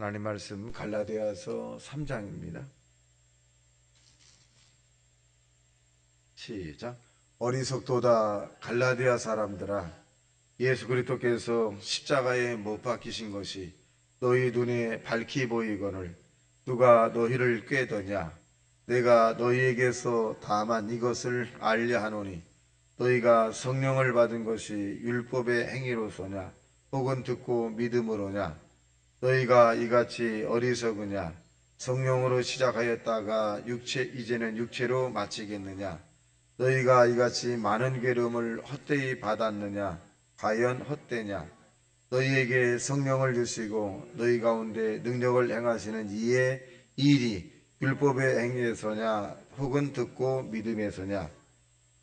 하나님 말씀 갈라디아서 3장입니다. 시작. 어리석도다 갈라디아 사람들아, 예수 그리스도께서 십자가에 못 박히신 것이 너희 눈에 밝히 보이거늘 누가 너희를 꾀더냐? 내가 너희에게서 다만 이것을 알려 하노니 너희가 성령을 받은 것이 율법의 행위로서냐 혹은 듣고 믿음으로냐? 너희가 이같이 어리석으냐? 성령으로 시작하였다가 이제는 육체로 마치겠느냐? 너희가 이같이 많은 괴로움을 헛되이 받았느냐? 과연 헛되냐? 너희에게 성령을 주시고 너희 가운데 능력을 행하시는 이의 일이 율법의 행위에서냐 혹은 듣고 믿음에서냐?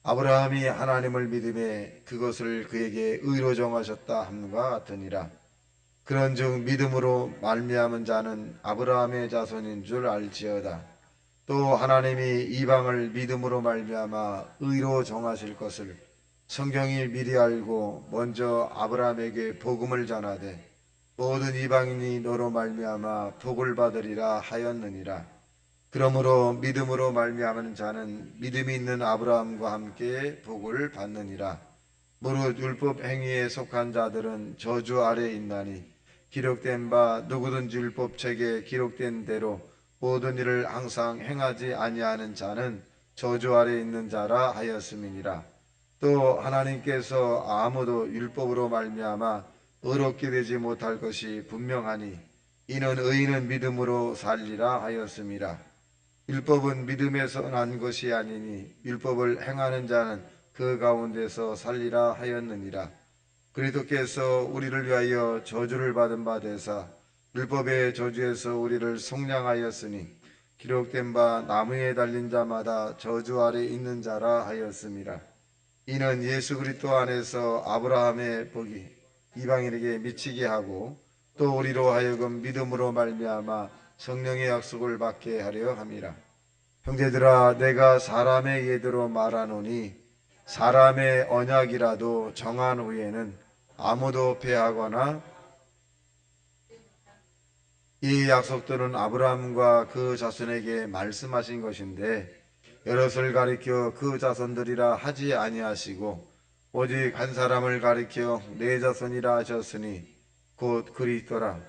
아브라함이 하나님을 믿음에 그것을 그에게 의로 정하셨다 함과 같으니라. 그런즉 믿음으로 말미암은 자는 아브라함의 자손인 줄 알지어다. 또 하나님이 이방을 믿음으로 말미암아 의로 정하실 것을 성경이 미리 알고 먼저 아브라함에게 복음을 전하되 모든 이방인이 너로 말미암아 복을 받으리라 하였느니라. 그러므로 믿음으로 말미암은 자는 믿음이 있는 아브라함과 함께 복을 받느니라. 무릇 율법 행위에 속한 자들은 저주 아래 있나니 기록된 바 누구든지 율법책에 기록된 대로 모든 일을 항상 행하지 아니하는 자는 저주 아래 있는 자라 하였음이니라. 또 하나님께서 아무도 율법으로 말미암아 의롭게 되지 못할 것이 분명하니 이는 의인은 믿음으로 살리라 하였음이라. 율법은 믿음에서 난 것이 아니니 율법을 행하는 자는 그 가운데서 살리라 하였느니라. 그리스도께서 우리를 위하여 저주를 받은 바 되사 율법의 저주에서 우리를 속량하였으니 기록된 바 나무에 달린 자마다 저주 아래 있는 자라 하였음이라. 이는 예수 그리스도 안에서 아브라함의 복이 이방인에게 미치게 하고 또 우리로 하여금 믿음으로 말미암아 성령의 약속을 받게 하려 함이라. 형제들아, 내가 사람의 예대로 말하노니 사람의 언약이라도 정한 후에는 아무도 패하거나 이 약속들은 아브라함과 그 자손에게 말씀하신 것인데 여럿을 가리켜 그 자손들이라 하지 아니하시고 오직 한 사람을 가리켜 내 자손이라 하셨으니 곧 그리스도라.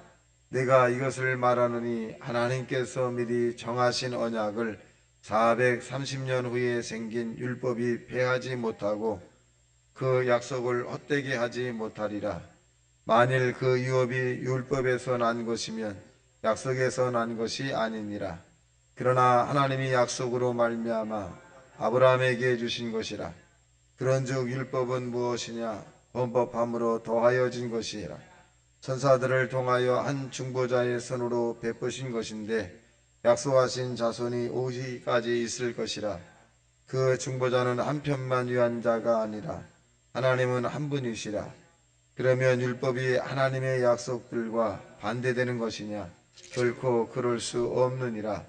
내가 이것을 말하노니 하나님께서 미리 정하신 언약을 430년 후에 생긴 율법이 패하지 못하고 그 약속을 헛되게 하지 못하리라. 만일 그 유업이 율법에서 난 것이면 약속에서 난 것이 아니니라. 그러나 하나님이 약속으로 말미암아 아브라함에게 주신 것이라. 그런즉 율법은 무엇이냐? 범법함으로 더하여진 것이라. 천사들을 통하여 한 중보자의 손으로 베푸신 것인데 약속하신 자손이 오기까지 있을 것이라. 그 중보자는 한 편만 위한 자가 아니라 하나님은 한 분이시라. 그러면 율법이 하나님의 약속들과 반대되는 것이냐? 결코 그럴 수 없느니라.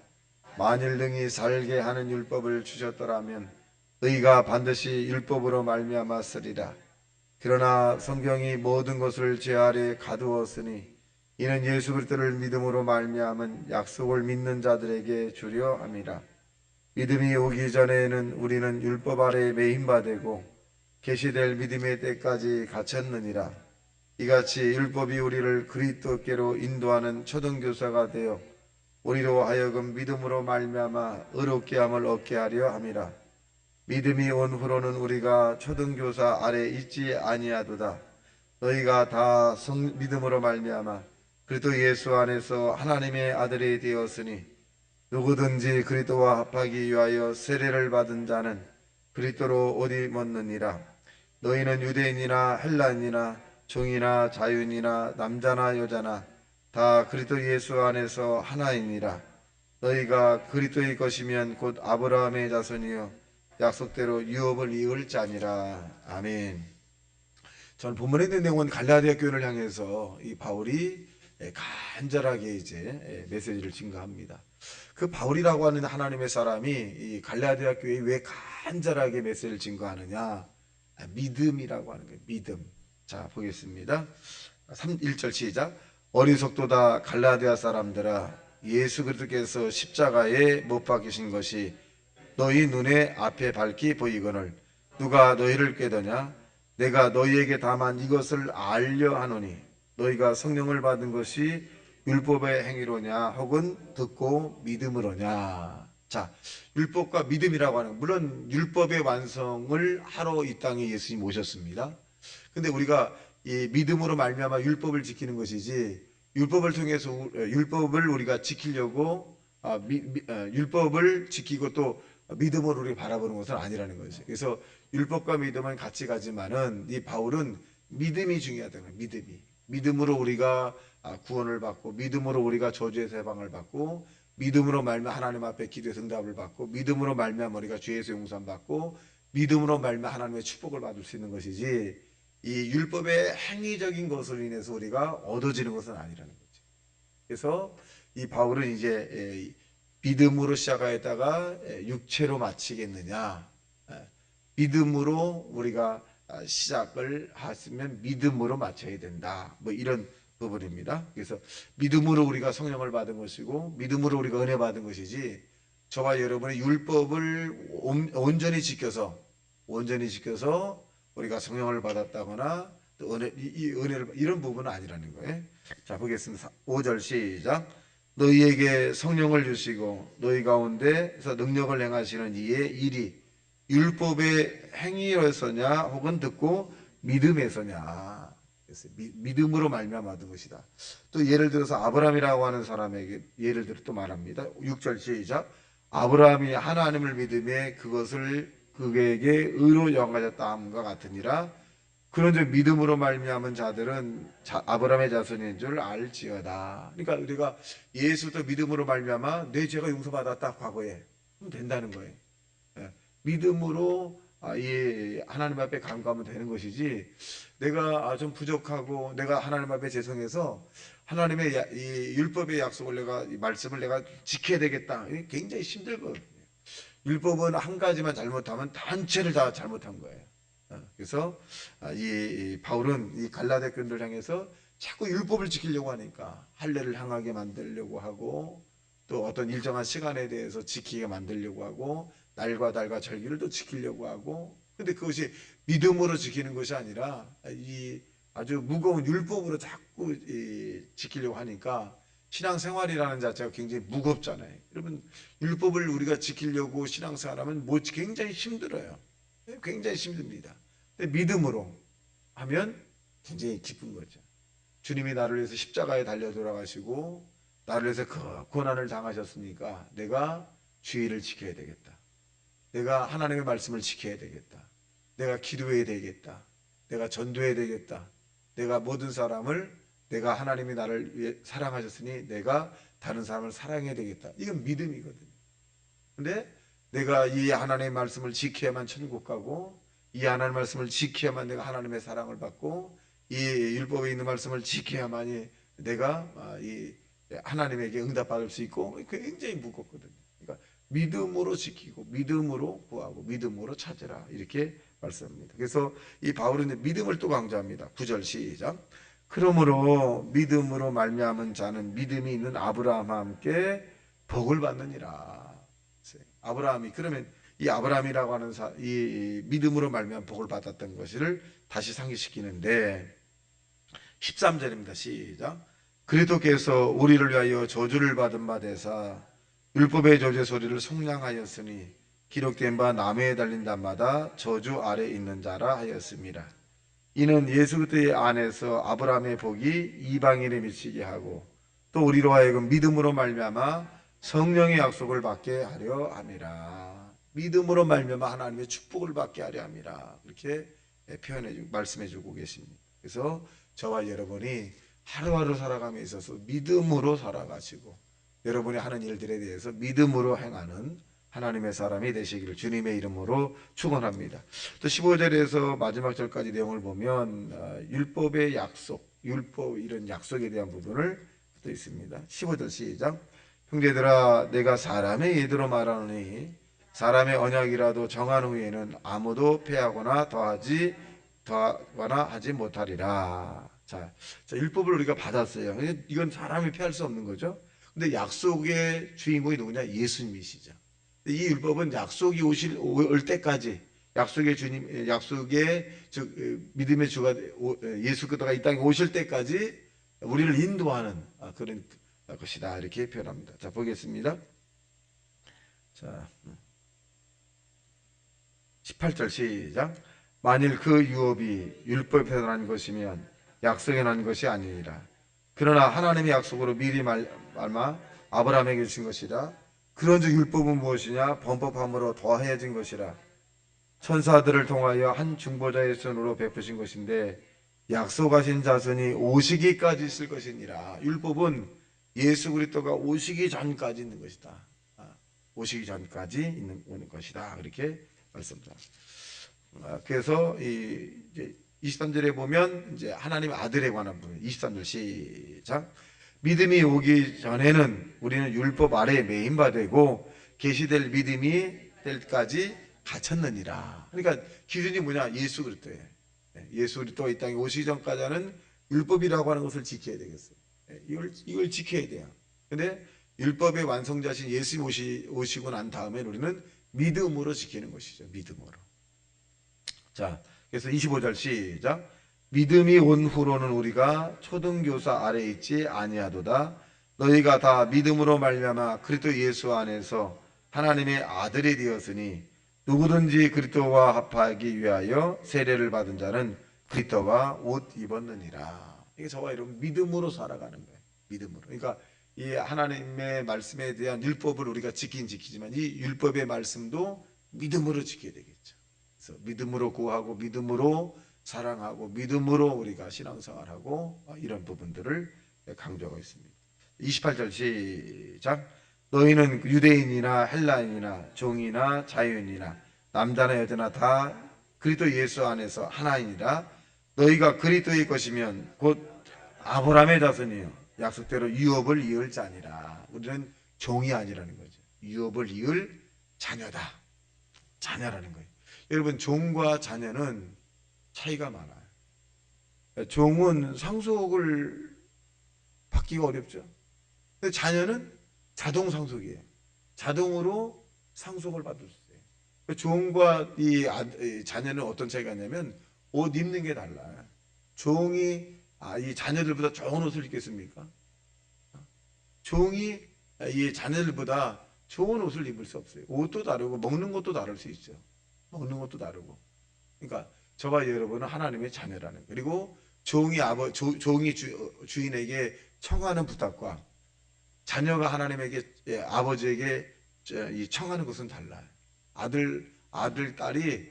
만일 능히 살게 하는 율법을 주셨더라면 의가 반드시 율법으로 말미암았으리라. 그러나 성경이 모든 것을 죄 아래 가두었으니 이는 예수 그리스도를 믿음으로 말미암은 약속을 믿는 자들에게 주려 함이라. 믿음이 오기 전에는 우리는 율법 아래 매임바 되고 계시될 믿음의 때까지 갇혔느니라. 이같이 율법이 우리를 그리스도께로 인도하는 초등교사가 되어 우리로 하여금 믿음으로 말미암아 의롭게 함을 얻게 하려 함이라. 믿음이 온 후로는 우리가 초등교사 아래 있지 아니하도다. 너희가 다 믿음으로 말미암아 그리스도 예수 안에서 하나님의 아들이 되었으니 누구든지 그리스도와 합하기 위하여 세례를 받은 자는 그리스도로 옷 입었느니라. 너희는 유대인이나 헬라인이나 종이나 자유인이나 남자나 여자나 다 그리스도 예수 안에서 하나이니라. 너희가 그리스도의 것이면 곧 아브라함의 자손이요 약속대로 유업을 이을 자니라. 아멘. 저는 본문에 있는 내용은 갈라디아 교회를 향해서 이 바울이 간절하게 이제 메시지를 증거합니다. 그 바울이라고 하는 하나님의 사람이 이 갈라디아 교회에 왜 간절하게 메시지를 증거하느냐? 믿음이라고 하는 거예요. 믿음. 자, 보겠습니다. 1절 시작. 어리석도다 갈라디아 사람들아, 예수 그리스도께서 십자가에 못 박히신 것이 너희 눈에 앞에 밝히 보이거늘 누가 너희를 꾀더냐? 내가 너희에게 다만 이것을 알려 하노니 너희가 성령을 받은 것이 율법의 행위로냐 혹은 듣고 믿음으로냐. 자, 율법과 믿음이라고 하는, 물론 율법의 완성을 하러 이 땅에 예수님 오셨습니다. 근데 우리가 이 믿음으로 말미암아 율법을 지키는 것이지, 율법을 통해서 율법을 우리가 지키려고 율법을 지키고 또 믿음으로 우리 바라보는 것은 아니라는 거죠. 그래서 율법과 믿음은 같이 가지만은 이 바울은 믿음이 중요하다는 거예요. 믿음으로 우리가 구원을 받고, 믿음으로 우리가 저주에서 해방을 받고, 믿음으로 말미암아 하나님 앞에 기도의 응답을 받고, 믿음으로 말미암아 우리가 죄에서 용서함 받고, 믿음으로 말미암아 하나님의 축복을 받을 수 있는 것이지, 이 율법의 행위적인 것으로 인해서 우리가 얻어지는 것은 아니라는 거죠. 그래서 이 바울은 이제 믿음으로 시작하였다가 육체로 마치겠느냐, 믿음으로 우리가 시작을 했으면 믿음으로 마쳐야 된다, 뭐 이런 부분입니다. 그래서 믿음으로 우리가 성령을 받은 것이고 믿음으로 우리가 은혜 받은 것이지, 저와 여러분의 율법을 온전히 지켜서 우리가 성령을 받았다거나 또 이 은혜를, 이런 부분은 아니라는 거예요. 자, 보겠습니다. 5절 시작. 너희에게 성령을 주시고 너희 가운데서 능력을 행하시는 이의 일이 율법의 행위에서냐 혹은 듣고 믿음에서냐. 믿음으로 말미암아 얻은 것이다. 또 예를 들어서 아브라함이라고 하는 사람에게 예를 들어 또 말합니다. 6절 시작. 아브라함이 하나님을 믿음에 그것을 그에게 의로 여겨졌다 함과 같으니라. 그런데 믿음으로 말미암은 자들은 아브라함의 자손인 줄 알지어다. 그러니까 우리가 예수도 믿음으로 말미암아 내 죄가 용서받았다, 과거에, 그럼 된다는 거예요. 믿음으로 이 하나님 앞에 간구하면 되는 것이지, 내가 좀 부족하고 내가 하나님 앞에 죄송해서 하나님의 이 율법의 약속을, 내가 이 말씀을 내가 지켜야 되겠다, 굉장히 힘들거든요. 율법은 한 가지만 잘못하면 단체를 다 잘못한 거예요. 그래서 이 바울은 이 갈라디아 교인들을 향해서 자꾸 율법을 지키려고 하니까 할례를 향하게 만들려고 하고, 또 어떤 일정한 시간에 대해서 지키게 만들려고 하고, 날과 달과 절기를 또 지키려고 하고, 근데 그것이 믿음으로 지키는 것이 아니라 이 아주 무거운 율법으로 자꾸 지키려고 하니까 신앙생활이라는 자체가 굉장히 무겁잖아요. 여러분, 율법을 우리가 지키려고 신앙생활하면 굉장히 힘들어요. 굉장히 힘듭니다. 근데 믿음으로 하면 굉장히 기쁜 거죠. 주님이 나를 위해서 십자가에 달려 돌아가시고 나를 위해서 그 고난을 당하셨으니까 내가 주의를 지켜야 되겠다. 내가 하나님의 말씀을 지켜야 되겠다. 내가 기도해야 되겠다. 내가 전도해야 되겠다. 내가 모든 사람을, 내가 하나님이 나를 위해 사랑하셨으니 내가 다른 사람을 사랑해야 되겠다. 이건 믿음이거든요. 근데 내가 이 하나님의 말씀을 지켜야만 천국 가고, 이 하나님의 말씀을 지켜야만 내가 하나님의 사랑을 받고, 이 율법에 있는 말씀을 지켜야만이 내가 이 하나님에게 응답받을 수 있고, 굉장히 무겁거든요. 그러니까 믿음으로 지키고 믿음으로 구하고 믿음으로 찾으라, 이렇게 말씀합니다. 그래서 이 바울은 믿음을 또 강조합니다. 9절 시작. 그러므로 믿음으로 말미암은 자는 믿음이 있는 아브라함과 함께 복을 받느니라. 아브라함이, 그러면 이 아브라함이라고 하는 이 믿음으로 말미암아 복을 받았던 것을 다시 상기시키는데, 13절입니다. 시작. 그리스도께서 우리를 위하여 저주를 받은 바 되사 율법의 저주의 소리를 속량하였으니 기록된 바 나무에 달린 자마다 저주 아래 있는 자라 하였습니다. 이는 예수 그리스도의 안에서 아브라함의 복이 이방인에 미치게 하고 또 우리로 하여금 믿음으로 말미암아 성령의 약속을 받게 하려 함이라. 믿음으로 말미암아 하나님의 축복을 받게 하려 함이라. 이렇게 말씀해 주고 계십니다. 그래서 저와 여러분이 하루하루 살아감에 있어서 믿음으로 살아가시고 여러분이 하는 일들에 대해서 믿음으로 행하는 하나님의 사람이 되시기를 주님의 이름으로 축원합니다. 또 15절에서 마지막 절까지 내용을 보면 율법의 약속, 율법 이런 약속에 대한 부분을 또 있습니다. 15절 시작. 형제들아, 내가 사람의 예대로 말하노니 사람의 언약이라도 정한 후에는 아무도 패하거나 더하거나 하지 못하리라. 자, 율법을 우리가 받았어요. 이건 사람이 피할 수 없는 거죠. 근데 약속의 주인공이 누구냐? 예수님이시죠. 이 율법은 약속이 올 때까지, 약속의 주님, 약속의 믿음의 주가 예수 그리스도가 이 땅에 오실 때까지 우리를 인도하는 그런 것이다, 이렇게 표현합니다. 자, 보겠습니다. 자, 18절 시작. 만일 그 유업이 율법에 난 것이면 약속에 난 것이 아니니라. 그러나 하나님의 약속으로 미리 말마 아브라함에게 주신 것이라. 그런즉 율법은 무엇이냐? 범법함으로 더해진 것이라. 천사들을 통하여 한 중보자의 손으로 베푸신 것인데 약속하신 자손이 오시기까지 있을 것이니라. 율법은 예수 그리스도가 오시기 전까지 있는 것이다. 오시기 전까지 있는 것이다. 그렇게 말씀합니다. 그래서 이제 23절에 보면 이제 하나님 아들에 관한 부분, 23절 시작. 믿음이 오기 전에는 우리는 율법 아래에 매인바 되고 계시될 믿음이 될 때까지 갇혔느니라. 그러니까 기준이 뭐냐? 예수 그리스도예요. 예수 그리스도가 이 땅에 오시기 전까지는 율법이라고 하는 것을 지켜야 되겠어요. 이걸 지켜야 돼요. 근데 율법의 완성자신 예수 오시고 난 다음에 우리는 믿음으로 지키는 것이죠. 믿음으로. 자, 그래서 25절 시작. 믿음이 온 후로는 우리가 초등교사 아래에 있지 아니하도다. 너희가 다 믿음으로 말미암아 그리스도 예수 안에서 하나님의 아들이 되었으니 누구든지 그리스도와 합하기 위하여 세례를 받은 자는 그리스도와 옷 입었느니라. 이게 저와 여러분 믿음으로 살아가는 거예요. 믿음으로. 그러니까 이 하나님의 말씀에 대한 율법을 우리가 지키지만 이 율법의 말씀도 믿음으로 지켜야 되겠죠. 그래서 믿음으로 구하고 믿음으로 사랑하고 믿음으로 우리가 신앙생활하고 이런 부분들을 강조하고 있습니다. 28절 시작. 너희는 유대인이나 헬라인이나 종이나 자유인이나 남자나 여자나 다 그리스도 예수 안에서 하나이니라. 너희가 그리스도의 것이면 곧 아브라함의 자손이요 약속대로 유업을 이을 자니라. 우리는 종이 아니라는 거죠. 유업을 이을 자녀다. 자녀라는 거예요. 여러분, 종과 자녀는 차이가 많아요. 종은 상속을 받기가 어렵죠. 근데 자녀는 자동 상속이에요. 자동으로 상속을 받을 수 있어요. 종과 이 자녀는 어떤 차이가 있냐면 옷 입는 게 달라요. 종이 이 자녀들보다 좋은 옷을 입겠습니까? 종이 이 자녀들보다 좋은 옷을 입을 수 없어요. 옷도 다르고 먹는 것도 다를 수 있죠. 먹는 것도 다르고. 그러니까 저와 여러분은 하나님의 자녀라는 거예요. 그리고 종이 주인에게 청하는 부탁과 자녀가 하나님에게 아버지에게 청하는 것은 달라요. 아들 딸이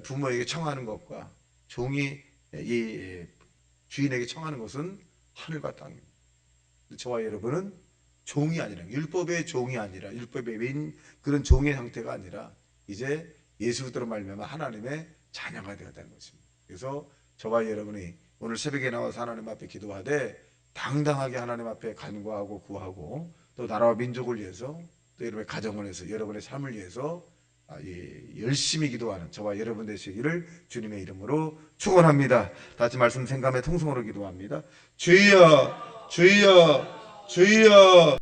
부모에게 청하는 것과 종이 이 주인에게 청하는 것은 하늘과 땅입니다. 저와 여러분은 종이 아니라 율법의 종이 아니라 율법의 외인 그런 종의 형태가 아니라 이제 예수 그리스도로 말미암아 하나님의 자녀가 되었다는 것입니다. 그래서 저와 여러분이 오늘 새벽에 나와서 하나님 앞에 기도하되 당당하게 하나님 앞에 간구하고 구하고 또 나라와 민족을 위해서 또 여러분의 가정을 위해서 여러분의 삶을 위해서 열심히 기도하는 저와 여러분 되시기를 주님의 이름으로 축원합니다. 다시 말씀 생감의 통성으로 기도합니다. 주여 주여 주여.